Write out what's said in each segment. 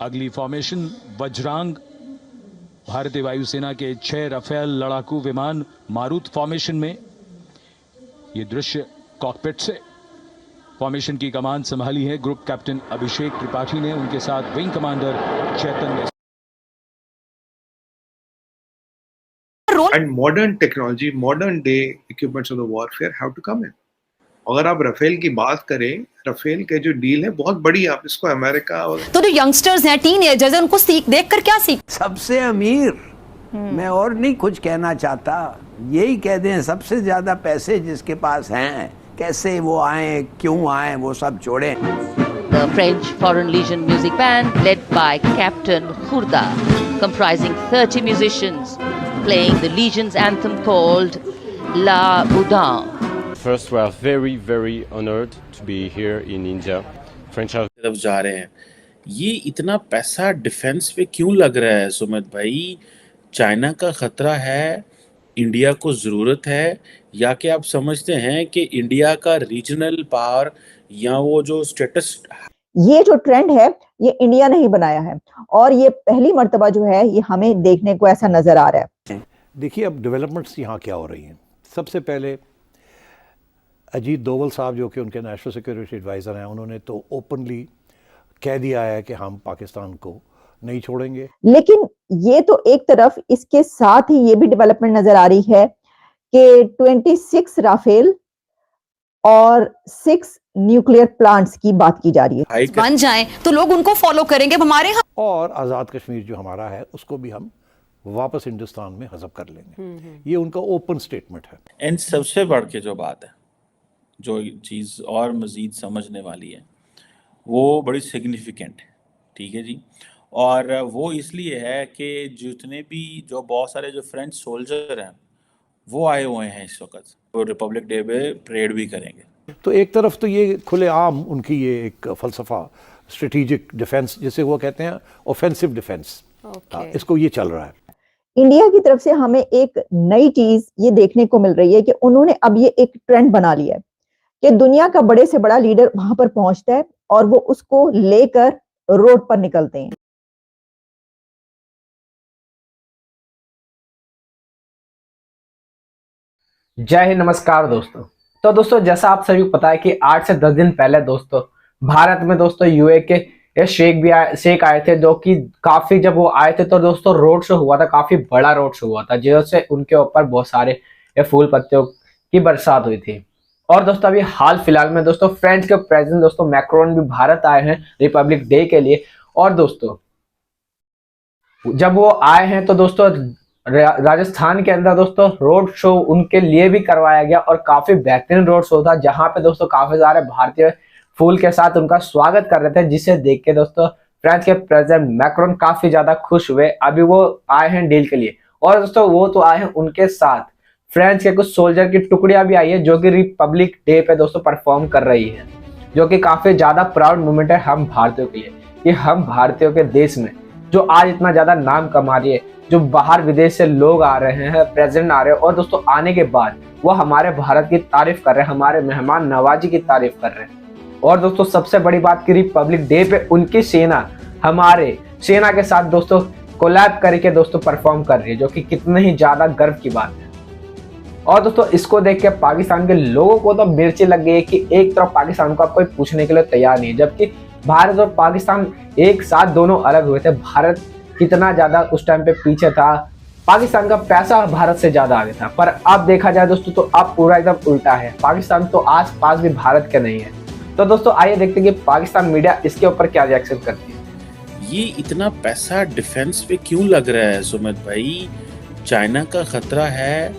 अगली फॉर्मेशन वज्रांग, भारतीय वायुसेना के 6 राफेल लड़ाकू विमान मारुत फॉर्मेशन में। ये दृश्य कॉकपिट से। फॉर्मेशन की कमान संभाली है ग्रुप कैप्टन अभिषेक त्रिपाठी ने, उनके साथ wing commander Chaitanya. And modern technology, modern day equipments of the warfare have to come in. अगर आप राफेल की बात करें, राफेल के जो डील है बहुत बड़ी है, आप इसको अमेरिका और तो जो यंगस्टर्स हैं, टीनेजर्स हैं, उनको सीख देखकर क्या सीख? सबसे अमीर मैं और नहीं कुछ कहना चाहता, यही कह दें सबसे ज्यादा पैसे जिसके पास हैं, कैसे वो आए, क्यों आए, वो सब छोड़ें। The French Foreign Legion Music Band, led by Captain Khourda, comprising 30 musicians, playing the Legion's anthem called La Boudin. First, we are very, very honored to be here in India. French are तरफ जा रहे हैं। ये इतना पैसा defence पे क्यों लग रहा है सुमित भाई? चाइना का खतरा है, इंडिया को ज़रूरत है, या कि आप समझते हैं कि इंडिया का रीजनल पावर या वो जो स्टेटस? ये जो ट्रेंड है ये इंडिया ने ही बनाया है और ये पहली मर्तबा जो है ये हमें देखने को ऐसा नजर आ रहा है। देखिए अब डेवलपमेंट्स यहाँ क्या हो रही हैं। सबसे पहले अजीत डोवल साहब जो कि उनके नेशनल सिक्योरिटी एडवाइज़र हैं, उन्होंने तो ओपनली कह दिया है कि हम पाकिस्तान को नहीं छोड़ेंगे। लेकिन ये तो एक तरफ, इसके साथ ही ये भी डेवलपमेंट नजर आ रही है कि 26 राफेल और 6 न्यूक्लियर प्लांट्स की बात की जा रही है। बन जाएं तो लोग उनको फॉलो करेंगे हमारे यहाँ। और आज़ाद कश्मीर जो हमारा है उसको भी हम वापस हिंदुस्तान में हज़ब कर लेंगे। ये उनका ओपन स्टेटमेंट है। एंड सबसे बढ़ के जो बात है, जो चीज़ और मज़ीद समझने वाली है, वो बड़ी सिग्निफिकेंट है, ठीक है जी। और वो इसलिए है कि जितने भी जो बहुत सारे जो फ्रेंच सोल्जर हैं वो आए हुए हैं इस वक्त, वो रिपब्लिक डे पे परेड भी करेंगे। तो एक तरफ तो ये खुलेआम उनकी ये एक फ़लसफ़ा स्ट्रेटेजिक डिफेंस, जिसे वो कहते हैं ऑफेंसिव डिफेंस, इसको ये चल रहा है। इंडिया की तरफ से हमें एक नई चीज ये देखने को मिल रही है कि उन्होंने अब ये एक ट्रेंड बना लिया है कि दुनिया का बड़े से बड़ा लीडर वहां पर पहुंचता है और वो उसको लेकर रोड पर निकलते हैं। जय हिंद, नमस्कार दोस्तों। तो दोस्तों जैसा आप सभी को पता है कि 8 से 10 दिन पहले दोस्तों भारत में दोस्तों यूए के शेख आए थे, जो कि काफी, जब वो आए थे तो दोस्तों रोड शो हुआ था, काफी बड़ा रोड शो हुआ था, जिससे उनके ऊपर बहुत सारे फूल पत्तियों की बरसात हुई थी। और दोस्तों अभी हाल फिलहाल में दोस्तों फ्रांस के प्रेसिडेंट दोस्तों मैक्रोन भी भारत आए हैं रिपब्लिक डे के लिए। और दोस्तों जब वो आए हैं तो दोस्तों राजस्थान के अंदर दोस्तों रोड शो उनके लिए भी करवाया गया और काफी बेहतरीन रोड शो था, जहां पे दोस्तों काफी सारे भारतीय फूल के साथ उनका स्वागत कर रहे थे, जिसे देख के दोस्तों फ्रांस के प्रेसिडेंट मैक्रोन काफी ज्यादा खुश हुए। अभी वो आए हैं डील के लिए और दोस्तों वो तो आए हैं, उनके साथ फ्रांस के कुछ सोल्जर की टुकड़ियां भी आई है जो कि रिपब्लिक डे पे दोस्तों परफॉर्म कर रही है, जो कि काफी ज्यादा प्राउड मोमेंट है हम भारतीयों के लिए कि हम भारतीयों के देश में जो आज इतना ज्यादा नाम कमा रही है, जो बाहर विदेश से लोग आ रहे हैं, प्रेसिडेंट आ रहे हैं और दोस्तों आने के बाद वो हमारे भारत की तारीफ कर रहे हैं, हमारे मेहमान नवाजी की तारीफ कर रहे हैं। और दोस्तों सबसे बड़ी बात की रिपब्लिक डे पे उनकी सेना हमारे सेना के साथ दोस्तों कोलैब करके दोस्तों परफॉर्म कर रही है, जो कि कितने ही ज्यादा गर्व की बात है। और दोस्तों इसको देख के पाकिस्तान के लोगों को तो मिर्ची लग गई है कि एक तरफ पाकिस्तान को अब कोई पूछने के लिए तैयार नहीं है, जबकि भारत और पाकिस्तान एक साथ दोनों अलग हुए थे। भारत कितना ज्यादा उस टाइम पे पीछे था, पाकिस्तान का पैसा भारत से ज्यादा आगे था, पर अब देखा जाए दोस्तों तो अब पूरा एकदम उल्टा है, पाकिस्तान तो आस पास भी भारत के नहीं है। तो दोस्तों आइए देखते हैं कि पाकिस्तान मीडिया इसके ऊपर क्या रिएक्शन करती है। ये इतना पैसा डिफेंस पे क्यों लग रहा है सुमित भाई? चाइना का खतरा है,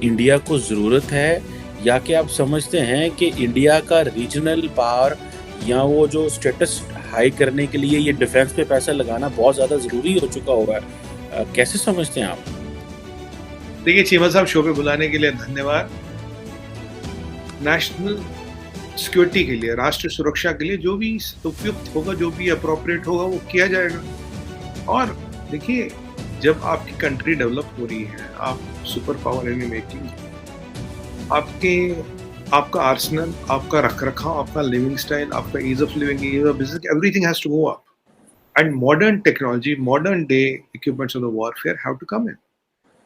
इंडिया को ज़रूरत है, या कि आप समझते हैं कि इंडिया का रीजनल पावर या वो जो स्टेटस हाई करने के लिए ये डिफेंस पे पैसा लगाना बहुत ज़्यादा ज़रूरी हो चुका होगा? कैसे समझते हैं आप? देखिए चीमा साहब, शो पे बुलाने के लिए धन्यवाद। नेशनल सिक्योरिटी के लिए, राष्ट्र सुरक्षा के लिए जो भी उपयुक्त होगा, जो भी अप्रोप्रिएट होगा वो किया जाएगा। और देखिए जब आपकी कंट्री डेवलप हो रही है, आप सुपर पावर इन मेकिंग, आपका आर्सेनल, आपका रखरखाव, आपका लिविंग स्टाइल, आपका ease of living, ease of business, everything has to go up. and modern technology, modern day equipments of the warfare have to come in.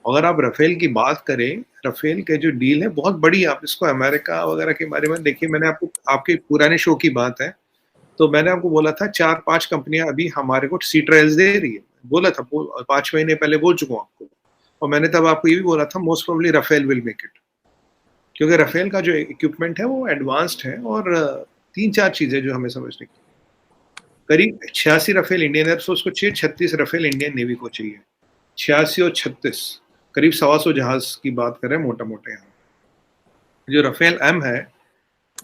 अगर आप Rafale की बात करें, राफेल के जो डील है बहुत बड़ी, आप इसको अमेरिका वगैरह के बारे में देखिए। मैंने आपको आपके पुराने शो की बात है, तो मैंने आपको बोला था 4-5 कंपनियां अभी हमारे को सी ट्रायल्स दे रही है, बोला था 5 महीने पहले बोल चुका हूँ आपको। और मैंने तब आपको ये भी बोला था most probably Rafale will make it, क्योंकि राफेल का जो इक्विपमेंट है वो एडवांस्ड है। और 3-4 चीजें जो हमें समझने की, करीब 86 राफेल इंडियन एयरफोर्स को चाहिए, 36 राफेल इंडियन नेवी को चाहिए। 86 और 36 करीब 125 जहाज की बात करें मोटा मोटा। यहाँ जो राफेल एम है,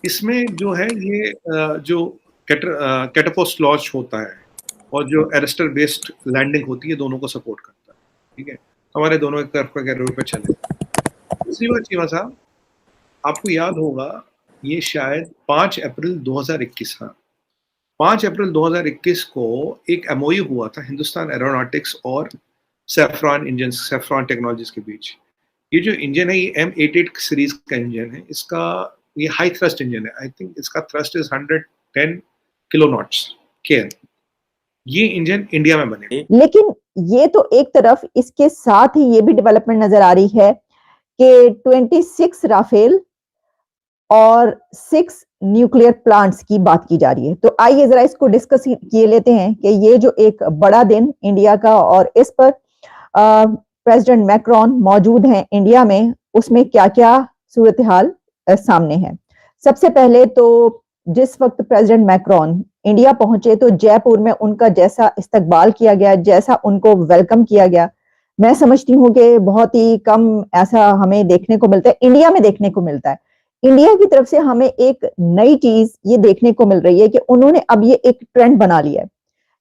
इसमें जो है ये जो कैटापोस्ट लॉन्च होता है और जो एरेस्टर बेस्ड लैंडिंग होती है, दोनों को सपोर्ट करता है। ठीक है, हमारे दोनों एक तरफ का रोड पे चले। दूसरी बात चीमा साहब, आपको याद होगा ये शायद 5 अप्रैल 2021 था। 5 अप्रैल 2021 को एक एमओयू हुआ था हिंदुस्तान एरोनॉटिक्स और सैफ्रॉन इंजन, सैफ्रॉन टेक्नोलॉजीज के बीच। ये जो इंजन है ये M88 सीरीज का इंजन है। इसका ये हाई थ्रस्ट इंजन है। आई थिंक इसका थ्रस्ट इज 110 किलोनॉट्स केयर। ये इंजन इंडिया में बने। लेकिन ये तो एक तरफ, इसके साथ ही ये भी डेवलपमेंट नजर आ रही है कि 26 राफेल और 6 न्यूक्लियर प्लांट्स की बात की जा रही है। तो आइए जरा इसको डिस्कस किए लेते हैं कि ये जो एक बड़ा दिन इंडिया का, और इस पर प्रेसिडेंट मैक्रोन मौजूद हैं इंडिया में, उसमें क्या क्या सूरत हाल सामने है। सबसे पहले तो जिस वक्त प्रेसिडेंट मैक्रोन इंडिया पहुंचे तो जयपुर में उनका जैसा इस्तकबाल किया गया, जैसा उनको वेलकम किया गया, मैं समझती हूँ कि बहुत ही कम ऐसा हमें देखने को मिलता है, इंडिया में देखने को मिलता है। इंडिया की तरफ से हमें एक नई चीज ये देखने को मिल रही है कि उन्होंने अब ये एक ट्रेंड बना लिया है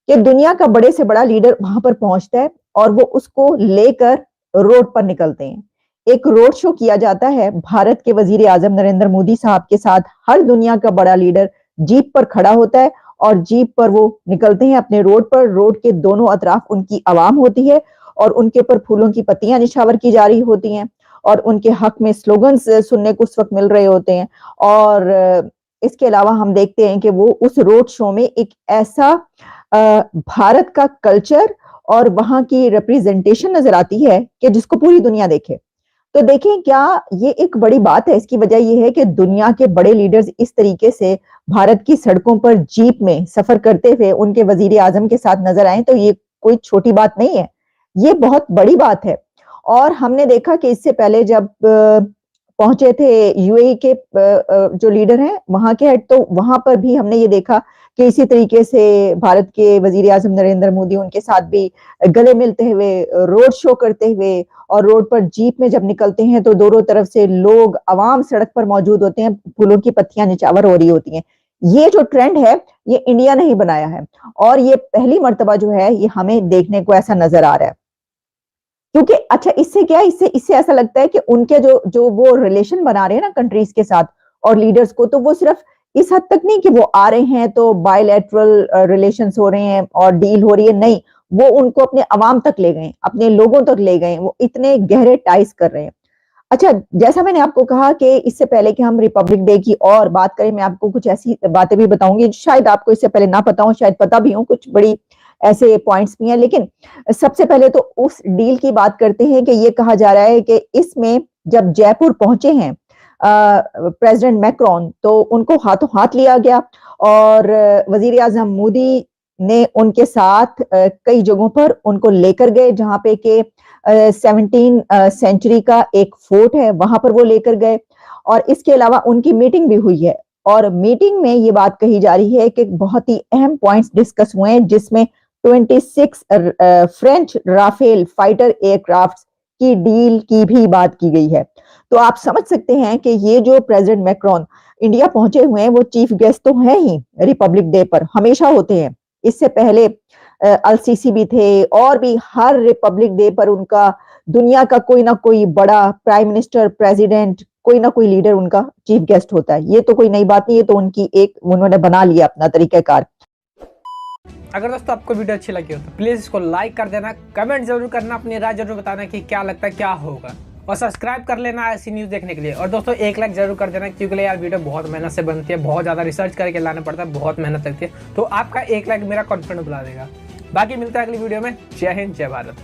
कि दुनिया का बड़े से बड़ा लीडर वहां पर पहुंचता है और वो उसको लेकर रोड पर निकलते हैं। एक रोड शो किया जाता है भारत के वजीर आजम नरेंद्र मोदी साहब के साथ। हर दुनिया का बड़ा लीडर जीप पर खड़ा होता है और जीप पर वो निकलते हैं अपने रोड पर। रोड के दोनों अतराफ उनकी आवाम होती है और उनके ऊपर फूलों की पत्तियां निछावर की जा रही होती हैं और उनके हक में स्लोगन्स सुनने को उस वक्त मिल रहे होते हैं। और इसके अलावा हम देखते हैं कि वो उस रोड शो में एक ऐसा भारत का कल्चर और वहां की रिप्रेजेंटेशन नजर आती है कि जिसको पूरी दुनिया देखे। तो देखें, क्या ये एक बड़ी बात है? इसकी वजह यह है कि दुनिया के बड़े लीडर्स इस तरीके से भारत की सड़कों पर जीप में सफर करते हुए उनके वजीर आजम के साथ नजर आए, तो ये कोई छोटी बात नहीं है, ये बहुत बड़ी बात है। और हमने देखा कि इससे पहले जब पहुंचे थे यूएई के जो लीडर हैं वहां के हेड, तो वहां पर भी हमने ये देखा कि इसी तरीके से भारत के वजीर आजम नरेंद्र मोदी उनके साथ भी गले मिलते हुए, रोड शो करते हुए, और रोड पर जीप में जब निकलते हैं तो दोनों तरफ से लोग, आवाम सड़क पर मौजूद होते हैं, फूलों की पत्तियां निछावर हो रही होती हैं। ये जो ट्रेंड है ये इंडिया ने ही बनाया है और ये पहली मर्तबा जो है ये हमें देखने को ऐसा नजर आ रहा है। क्योंकि अच्छा, इससे क्या है, इससे ऐसा लगता है कि उनके जो वो रिलेशन बना रहे हैं ना कंट्रीज के साथ और लीडर्स को, तो वो सिर्फ इस हद तक नहीं कि वो आ रहे हैं तो बायलैटरल रिलेशंस हो रहे हैं और डील हो रही है, नहीं, वो उनको अपने अवाम तक ले गए, अपने लोगों तक ले गए, वो इतने गहरे टाइज कर रहे हैं। अच्छा, जैसा मैंने आपको कहा कि इससे पहले कि हम रिपब्लिक डे की और बात करें, मैं आपको कुछ ऐसी बातें भी बताऊंगी शायद आपको इससे पहले ना पता हो, शायद पता भी हो, कुछ बड़ी ऐसे पॉइंट्स भी हैं। लेकिन सबसे पहले तो उस डील की बात करते हैं कि ये कहा जा रहा है कि इसमें जब जयपुर पहुंचे हैं प्रेसिडेंट मैक्रोन तो उनको हाथों हाथ लिया गया और वजीर आजम मोदी ने उनके साथ कई जगहों पर उनको लेकर गए, जहां पे के 17वीं सेंचुरी का एक फोर्ट है वहां पर वो लेकर गए। और इसके अलावा उनकी मीटिंग भी हुई है और मीटिंग में ये बात कही जा रही है कि बहुत ही अहम पॉइंट्स डिस्कस हुए हैं, जिसमें 26 फ्रेंच राफेल फाइटर एयरक्राफ्ट की डील की भी बात की गई है। तो आप समझ सकते हैं कि ये जो प्रेसिडेंट मैक्रोन इंडिया पहुंचे हुए हैं वो चीफ गेस्ट तो हैं ही, रिपब्लिक डे पर हमेशा होते हैं। इससे पहले अल-सीसी भी थे और भी हर रिपब्लिक डे पर उनका दुनिया का कोई ना कोई बड़ा प्राइम मिनिस्टर, प्रेसिडेंट, कोई ना कोई लीडर उनका चीफ गेस्ट होता है। ये तो कोई नई बात नहीं, ये तो उनकी एक उन्होंने बना लिया अपना तरीकाकार। अगर दोस्तों आपको वीडियो अच्छी लगी हो तो प्लीज इसको लाइक कर देना, कमेंट जरूर करना, अपनी राय जरूर बताना कि क्या लगता है क्या होगा, और सब्सक्राइब कर लेना ऐसी न्यूज़ देखने के लिए। और दोस्तों एक लाइक जरूर कर देना, क्योंकि यार वीडियो बहुत मेहनत से बनती है, बहुत ज़्यादा रिसर्च करके लाना पड़ता है, बहुत मेहनत लगती है, तो आपका एक लाइक मेरा कॉन्फिडेंस बढ़ा देगा। बाकी मिलते हैं अगली वीडियो में। जय हिंद, जय भारत।